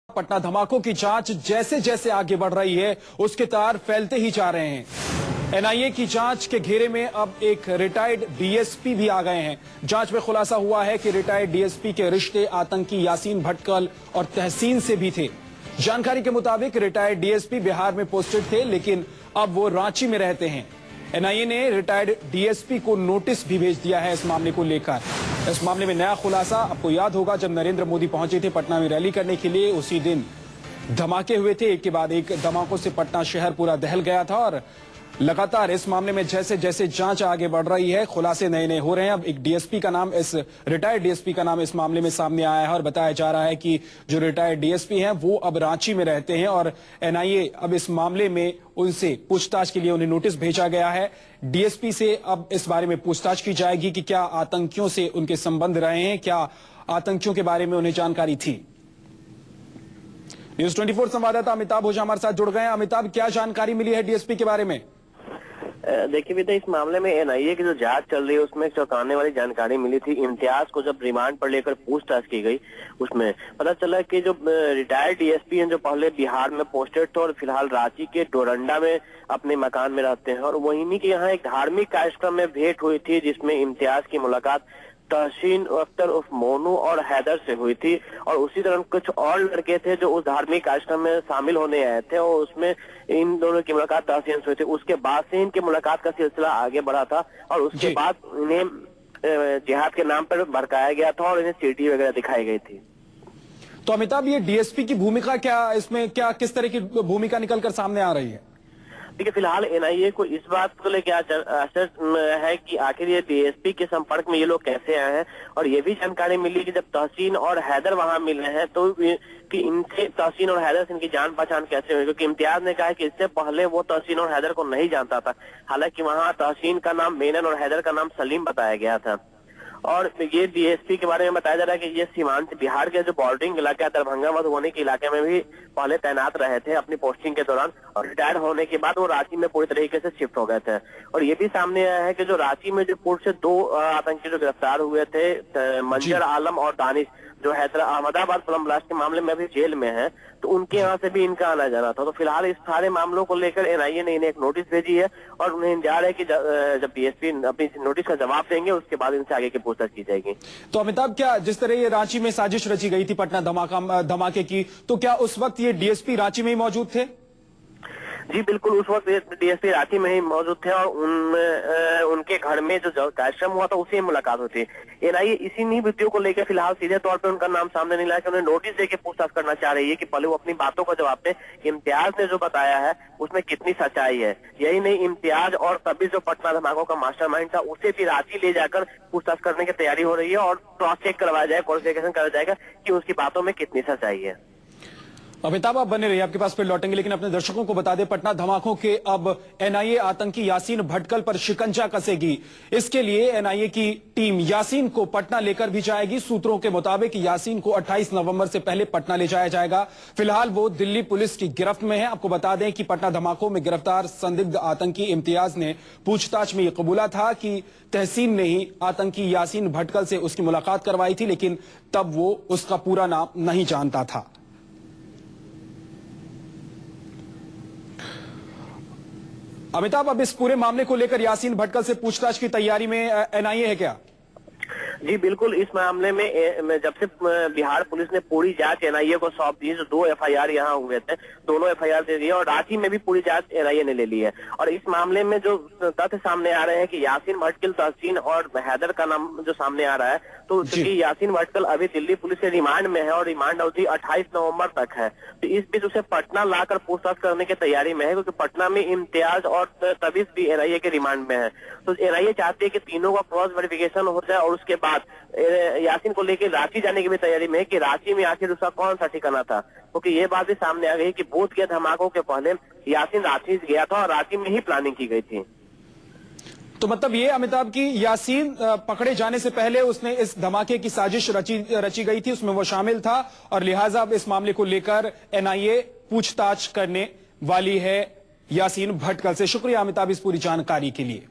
पटना धमाकों की जांच जैसे जैसे आगे बढ़ रही है उसके तार फैलते ही जा रहे हैं। एनआईए की जांच के घेरे में अब एक रिटायर्ड डीएसपी भी आ गए हैं। जांच में खुलासा हुआ है कि रिटायर्ड डीएसपी के रिश्ते आतंकी यासीन भटकल और तहसीन से भी थे। जानकारी के मुताबिक रिटायर्ड डीएसपी बिहार में पोस्टेड थे, लेकिन अब वो रांची में रहते हैं। एनआईए ने रिटायर्ड डीएसपी को नोटिस भी भेज दिया है इस मामले को लेकर। इस मामले में नया खुलासा, आपको याद होगा जब नरेंद्र मोदी पहुंचे थे पटना में रैली करने के लिए, उसी दिन धमाके हुए थे। एक के बाद एक धमाकों से पटना शहर पूरा दहल गया था और लगातार इस मामले में जैसे जैसे जांच आगे बढ़ रही है, खुलासे नए नए हो रहे हैं। अब एक डीएसपी का नाम, इस रिटायर्ड डीएसपी का नाम इस मामले में सामने आया है और बताया जा रहा है कि जो रिटायर्ड डीएसपी हैं वो अब रांची में रहते हैं और एनआईए अब इस मामले में उनसे पूछताछ के लिए उन्हें नोटिस भेजा गया है। डीएसपी से अब इस बारे में पूछताछ की जाएगी कि क्या आतंकियों से उनके संबंध रहे हैं, क्या आतंकियों के बारे में उन्हें जानकारी थी। न्यूज़ 24 संवाददाता अमिताभ ओझा हमारे साथ जुड़ गए हैं। अमिताभ, क्या जानकारी मिली है डीएसपी के बारे में? देखिए बेटा, इस मामले में एनआईए की जो जांच चल रही है उसमें एक चौंकाने वाली जानकारी मिली थी। इम्तियाज को जब रिमांड पर लेकर पूछताछ की गई, उसमें पता चला कि जो रिटायर्ड डीएसपी हैं जो पहले बिहार में पोस्टेड थे और फिलहाल रांची के डोरंडा में अपने मकान में रहते हैं, और वहीं के यहाँ एक धार्मिक कार्यक्रम में भेंट हुई थी जिसमें इम्तियाज की मुलाकात तहसीन अख्तर उर्फ मोनू और हैदर से हुई थी। और उसी तरह कुछ और लड़के थे जो उस धार्मिक कार्यक्रम में शामिल होने आए थे और उसमें इन दोनों की मुलाकात तहसीन से हुई थी। उसके बाद से इनकी मुलाकात का सिलसिला आगे बढ़ा था और उसके बाद इन्हें जिहाद के नाम पर भड़काया गया था और इन्हें सीटी वगैरह दिखाई गई थी। तो अमिताभ, ये डीएसपी की भूमिका क्या, इसमें क्या किस तरह की भूमिका निकलकर सामने आ रही है? देखिए, फिलहाल एनआईए को इस बात को लेकर असर है कि आखिर ये डीएसपी के संपर्क में ये लोग कैसे आए हैं। और ये भी जानकारी मिली कि जब तहसीन और हैदर वहां मिले हैं तो कि इनसे तहसीन और हैदर से इनकी जान पहचान कैसे हुई, क्योंकि इम्तियाज ने कहा कि इससे पहले वो तहसीन और हैदर को नहीं जानता था। हालांकि वहां तहसीन का नाम मेनन और हैदर का नाम सलीम बताया गया था। और ये डीएसपी के बारे में बताया जा रहा है कि ये सीमांत बिहार के जो बॉर्डरिंग इलाका है, दरभंगा मधुबनी के इलाके में भी पहले तैनात रहे थे अपनी पोस्टिंग के दौरान, और रिटायर होने के बाद वो रांची में पूरी तरीके से शिफ्ट हो गए थे। और ये भी सामने आया है कि जो रांची में जो पूर्व से दो आतंकी जो गिरफ्तार हुए थे, मंजर आलम और दानिश, जो अहमदाबाद बम ब्लास्ट के मामले में अभी जेल में है, तो उनके यहाँ से भी इनका आना जाना था। तो फिलहाल इस सारे मामलों को लेकर एनआईए ने इन्हें एक नोटिस भेजी है और उन्हें इंतजार है कि जब डीएसपी अपनी नोटिस का जवाब देंगे उसके बाद इनसे आगे की पूछताछ की जाएगी। तो अमिताभ, क्या जिस तरह ये रांची में साजिश रची गई थी पटना धमाके की, तो क्या उस वक्त ये डीएसपी रांची में ही मौजूद थे? जी बिल्कुल, उस वक्त डीएसपी रांची में ही मौजूद थे और उनके घर में जो कार्यक्रम हुआ था उसी में मुलाकात हुई थी। एनआईए इसी मुद्दों को लेकर फिलहाल सीधे तौर पे उनका नाम सामने नहीं लाया कि उन्हें नोटिस देके पूछताछ करना चाह रही है कि पहले वो अपनी बातों का जवाब दे। इम्तियाज ने जो बताया है उसमें कितनी सच्चाई है। यही नहीं, इम्तियाज और तभी जो पटना धमाकों का मास्टरमाइंड था उसे भी रांची ले जाकर पूछताछ करने की तैयारी हो रही है और क्रॉस चेक करवाया जाएगा, क्वालिफिकेशन कराया जाएगा कि उसकी बातों में कितनी सच्चाई है। अमिताभ, आप बने रहिए, आपके पास फिर लौटेंगे, लेकिन अपने दर्शकों को बता दें पटना धमाकों के अब एनआईए आतंकी यासीन भटकल पर शिकंजा कसेगी। इसके लिए एनआईए की टीम यासीन को पटना लेकर भी जाएगी। सूत्रों के मुताबिक यासीन को 28 नवंबर से पहले पटना ले जाया जाएगा। फिलहाल वो दिल्ली पुलिस की गिरफ्त में है। आपको बता दें कि पटना धमाकों में गिरफ्तार संदिग्ध आतंकी इम्तियाज ने पूछताछ में यह कबूला था कि तहसीन ने ही आतंकी यासीन भटकल से उसकी मुलाकात करवाई थी, लेकिन तब वो उसका पूरा नाम नहीं जानता था। अमिताभ, अब इस पूरे मामले को लेकर यासीन भटकल से पूछताछ की तैयारी में एनआईए है क्या? जी बिल्कुल, इस मामले में जब से बिहार पुलिस ने पूरी जांच एनआईए को सौंप दी, जो 2 एफआईआर यहाँ हुए थे, दोनों एफआईआर दे दी और रांची में भी पूरी जांच एनआईए ने ले ली है। और इस मामले में जो तथ्य सामने आ रहे हैं कि यासीन भटकल, तहसीन और हैदर का नाम जो सामने आ रहा है, तो क्योंकि यासीन भटकल अभी दिल्ली पुलिस के रिमांड में है और रिमांड अवधि 28 नवंबर तक है, तो इस बीच उसे पटना लाकर पूछताछ करने की तैयारी में है, क्योंकि पटना में इम्तियाज और तबीस भी एनआईए के रिमांड में है। तो एनआईए चाहती है कि तीनों का क्रॉस वेरिफिकेशन हो जाए और उसके बाद यासीन को लेकर रांची जाने की भी तैयारी में है कि रांची में आखिर उसका कौन सा ठिकाना था, क्योंकि ये बात भी सामने आ गई कि बोध के धमाकों के पहले यासीन रांची गया था और रांची में ही प्लानिंग की गई थी। तो मतलब ये अमिताभ की यासीन पकड़े जाने से पहले उसने इस धमाके की साजिश रची गई थी, उसमें वो शामिल था और लिहाजा अब इस मामले को लेकर एनआईए पूछताछ करने वाली है यासीन भटकल से। शुक्रिया अमिताभ इस पूरी जानकारी के लिए।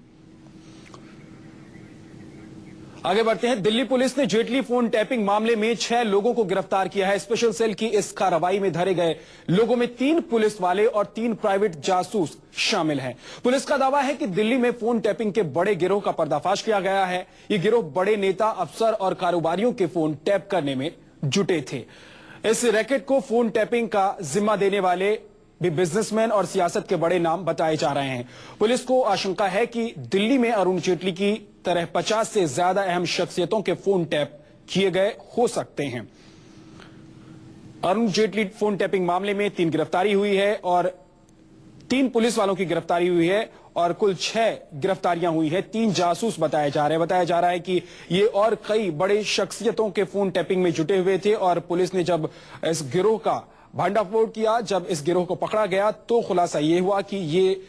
आगे बढ़ते हैं। दिल्ली पुलिस ने जेटली फोन टैपिंग मामले में 6 लोगों को गिरफ्तार किया है। स्पेशल सेल की इस कार्रवाई में धरे गए लोगों में 3 पुलिस वाले और 3 प्राइवेट जासूस शामिल हैं। पुलिस का दावा है कि दिल्ली में फोन टैपिंग के बड़े गिरोह का पर्दाफाश किया गया है। ये गिरोह बड़े नेता, अफसर और कारोबारियों के फोन टैप करने में जुटे थे। इस रैकेट को फोन टैपिंग का जिम्मा देने वाले भी बिजनेसमैन और सियासत के बड़े नाम बताए जा रहे हैं। पुलिस को आशंका है कि दिल्ली में अरुण जेटली की तरह 50 से ज्यादा अहम शख्सियतों के फोन टैप किए गए हो सकते हैं। अरुण जेटली फोन टैपिंग मामले में 3 गिरफ्तारी हुई है और 3 पुलिस वालों की गिरफ्तारी हुई है और कुल 6 गिरफ्तारियां हुई है। 3 जासूस बताया जा रहा है कि ये और कई बड़े शख्सियतों के फोन टैपिंग में जुटे हुए थे और पुलिस ने जब इस गिरोह का भांडाफोड़ किया, जब इस गिरोह को पकड़ा गया तो खुलासा ये हुआ कि ये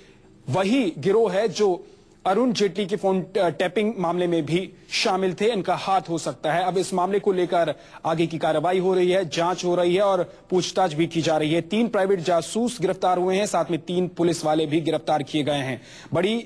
वही गिरोह है जो अरुण जेटली के फोन टैपिंग मामले में भी शामिल थे। इनका हाथ हो सकता है। अब इस मामले को लेकर आगे की कार्रवाई हो रही है, जांच हो रही है और पूछताछ भी की जा रही है। 3 प्राइवेट जासूस गिरफ्तार हुए हैं, साथ में 3 पुलिस वाले भी गिरफ्तार किए गए हैं। बड़ी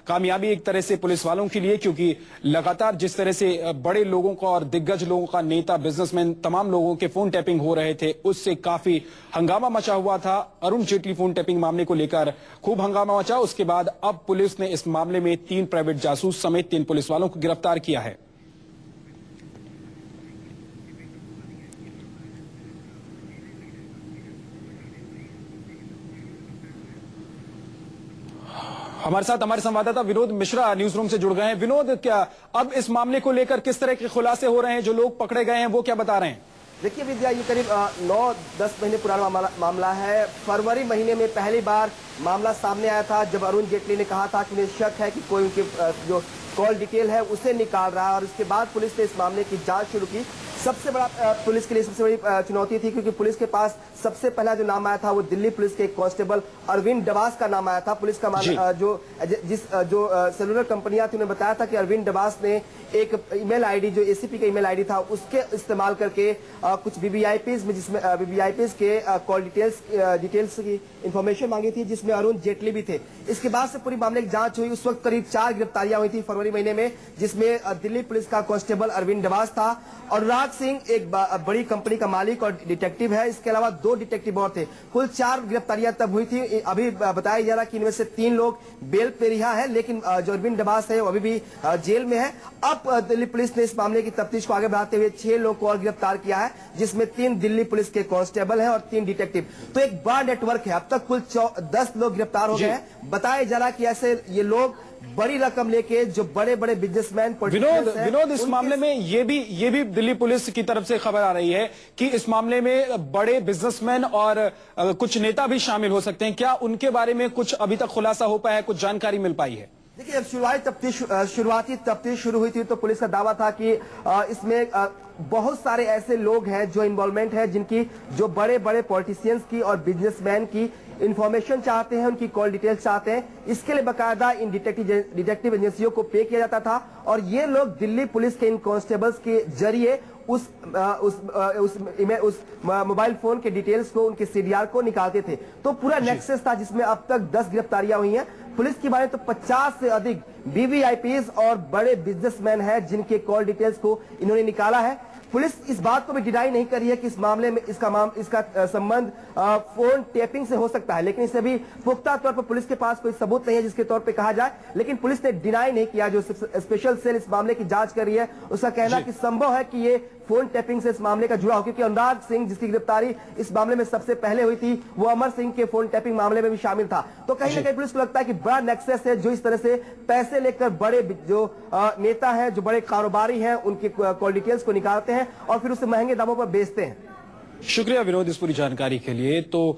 कामयाबी एक तरह से पुलिस वालों के लिए, क्योंकि लगातार जिस तरह से बड़े लोगों का और दिग्गज लोगों का, नेता, बिजनेसमैन, तमाम लोगों के फोन टैपिंग हो रहे थे, उससे काफी हंगामा मचा हुआ था। अरुण जेटली फोन टैपिंग मामले को लेकर खूब हंगामा मचा। उसके बाद अब पुलिस ने इस मामले में 3 प्राइवेट जासूस समेत 3 पुलिस वालों को गिरफ्तार किया है। हमारे साथ हमारे संवाददाता विनोद मिश्रा न्यूज रूम से जुड़ गए हैं। विनोद, क्या अब इस मामले को लेकर किस तरह के खुलासे हो रहे हैं? जो लोग पकड़े गए हैं वो क्या बता रहे हैं? देखिए विद्या, ये करीब 9-10 महीने पुराना मामला है। फरवरी महीने में पहली बार मामला सामने आया था जब अरुण जेटली ने कहा था कि मुझे शक है कि कोई उनके जो कॉल डिटेल है उसे निकाल रहा है और उसके बाद पुलिस ने इस मामले की जांच शुरू की। सबसे बड़ा पुलिस के लिए सबसे बड़ी चुनौती थी क्योंकि पुलिस के पास सबसे पहला जो नाम आया था वो दिल्ली पुलिस के एक कांस्टेबल अरविंद डबास का नाम आया था। पुलिस का जो सेलुलर कंपनियां थी उन्हें बताया था कि अरविंद डबास ने एक ईमेल आईडी, जो एसीपी का ईमेल आईडी था, उसके इस्तेमाल करके कुछ वीवीआईपीज में, जिसमें वीवीआईपीज के कॉल डिटेल्स की इंफॉर्मेशन मांगी थी, जिसमें अरुण जेटली भी थे। इसके बाद से पूरी मामले की जांच हुई। उस वक्त करीब 4 गिरफ्तारियां हुई थी फरवरी महीने में, जिसमें दिल्ली पुलिस का कांस्टेबल अरविंद डबास था। अनुराग सिंह एक बड़ी कंपनी का मालिक और डिटेक्टिव है। इसके अलावा 2 डिटेक्टिव और थे। कुल 4 गिरफ्तारियां तब हुई थी। अभी बताया जा रहा कि इनमें से 3 लोग बेल पे रिहा है, लेकिन जो अरविंद डबास है वो अभी भी जेल में है। अब दिल्ली पुलिस ने इस मामले की तफ्तीश को आगे बढ़ाते हुए 6 लोगों को और गिरफ्तार किया है, जिसमें 3 दिल्ली पुलिस के कांस्टेबल हैं और 3 डिटेक्टिव। तो एक बड़ा नेटवर्क है। अब तक कुल 10 लोग गिरफ्तार हो गए हैं। बताया जा रहा कि ऐसे ये लोग बड़ी रकम लेके जो बड़े बड़े बिजनेसमैन, विनोद, इस मामले में ये भी दिल्ली पुलिस की तरफ से खबर आ रही है कि इस मामले में बड़े बिजनेसमैन और कुछ नेता भी शामिल हो सकते हैं। क्या उनके बारे में कुछ अभी तक खुलासा हो पाया है, कुछ जानकारी मिल पाई है? देखिए, जब शुरुआती तफ्तीश शुरू हुई थी तो पुलिस का दावा था कि इसमें बहुत सारे ऐसे लोग हैं जो इन्वॉल्वमेंट है, जिनकी जो बड़े बड़े पॉलिटिशियंस की और बिजनेसमैन की इंफॉर्मेशन चाहते हैं, उनकी कॉल डिटेल्स चाहते हैं। इसके लिए बकायदा इन डिटेक्टिव एजेंसियों को पे किया जाता था और ये लोग दिल्ली पुलिस के इन कांस्टेबल्स के जरिए उस मोबाइल फोन के डिटेल्स को, उनके सीडीआर को निकालते थे। तो पूरा नेक्सस था, जिसमें अब तक 10 गिरफ्तारियां हुई हैं। पुलिस की बात तो 50 से अधिक वीवीआईपीज और बड़े बिजनेसमैन हैं जिनके कॉल डिटेल्स को इन्होंने निकाला है। पुलिस इस बात को भी डिनाई नहीं कर रही है कि इस मामले में इसका संबंध फोन टैपिंग से हो सकता है, लेकिन इसे भी पुख्ता तौर पर पुलिस के पास कोई सबूत नहीं है जिसके तौर पे कहा जाए। लेकिन पुलिस ने डिनाई नहीं किया। जो स्पेशल सेल इस मामले की जांच कर रही है उसका कहना कि संभव है कि ये फोन टैपिंग से इस मामले का जुड़ा हो, क्योंकि अनुराग सिंह, जिसकी गिरफ्तारी इस मामले में सबसे पहले हुई थी, वो अमर सिंह के फोन टैपिंग मामले में भी शामिल था। तो कहीं ना कहीं पुलिस को लगता है कि बड़ा नेक्सस है जो इस तरह से पैसे लेकर बड़े जो नेता हैं, जो बड़े कारोबारी हैं, उनकी कॉल डिटेल्स को निकालते हैं और फिर उसे महंगे दामों पर बेचते हैं। शुक्रिया विनोद इस पूरी जानकारी के लिए। तो